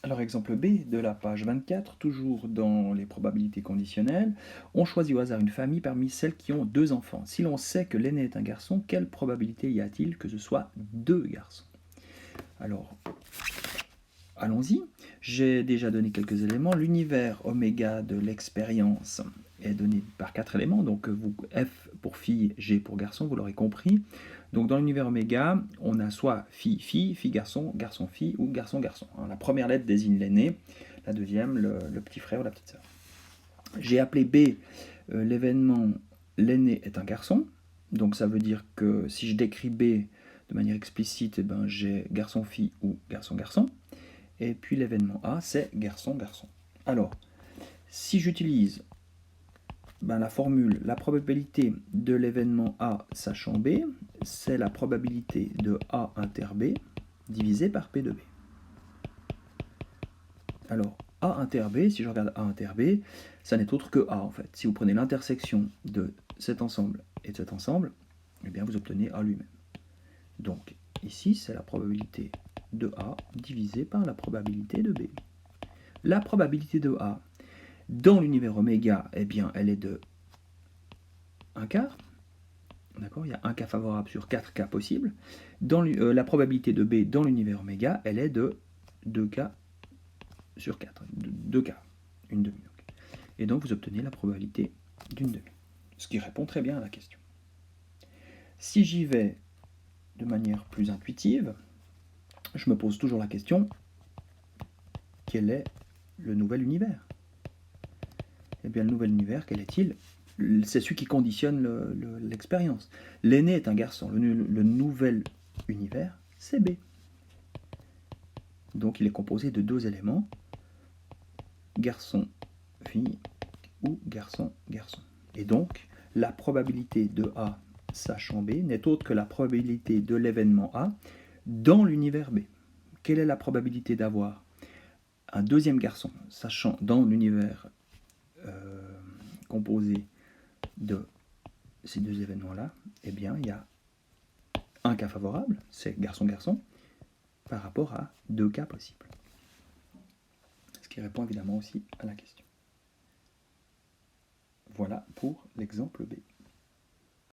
Alors, exemple B de la page 24, toujours dans les probabilités conditionnelles, on choisit au hasard une famille parmi celles qui ont 2 enfants. Si l'on sait que l'aîné est un garçon, quelle probabilité y a-t-il que ce soit 2 garçons? Alors, allons-y. J'ai déjà donné quelques éléments. L'univers oméga de l'expérience est donné par 4 éléments. Donc, F pour fille, G pour garçon, vous l'aurez compris. Donc, dans l'univers oméga, on a soit fille-fille, fille-garçon, garçon-fille ou garçon-garçon. La première lettre désigne l'aîné, la deuxième, le petit frère ou la petite sœur. J'ai appelé B l'événement l'aîné est un garçon. Donc, ça veut dire que si je décris B de manière explicite, j'ai garçon-fille ou garçon-garçon. Et puis l'événement A, c'est garçon-garçon. Alors, si j'utilise la formule, la probabilité de l'événement A sachant B, c'est la probabilité de A inter B divisé par P de B. Alors, A inter B, si je regarde A inter B, ça n'est autre que A en fait. Si vous prenez l'intersection de cet ensemble et de cet ensemble, eh bien vous obtenez A lui-même. Donc, ici, c'est la probabilité de A divisée par la probabilité de B. La probabilité de A dans l'univers oméga, eh bien, elle est de 1 quart. D'accord, il y a un cas favorable sur 4 cas possibles. Dans la probabilité de B dans l'univers oméga, elle est de 2 cas sur 4. 2 cas, une demi. Et donc vous obtenez la probabilité d'une demi. Ce qui répond très bien à la question. Si j'y vais de manière plus intuitive, je me pose toujours la question, quel est le nouvel univers? Eh bien, le nouvel univers, quel est-il? C'est celui qui conditionne l'expérience. L'aîné est un garçon. Le nouvel univers, c'est B. Donc, il est composé de 2 éléments, garçon-fille ou garçon-garçon. Et donc, la probabilité de A sachant B n'est autre que la probabilité de l'événement A dans l'univers B. Quelle est la probabilité d'avoir un deuxième garçon sachant dans l'univers composé de ces 2 événements-là? Eh bien, il y a un cas favorable, c'est garçon-garçon, par rapport à 2 cas possibles. Ce qui répond évidemment aussi à la question. Voilà pour l'exemple B.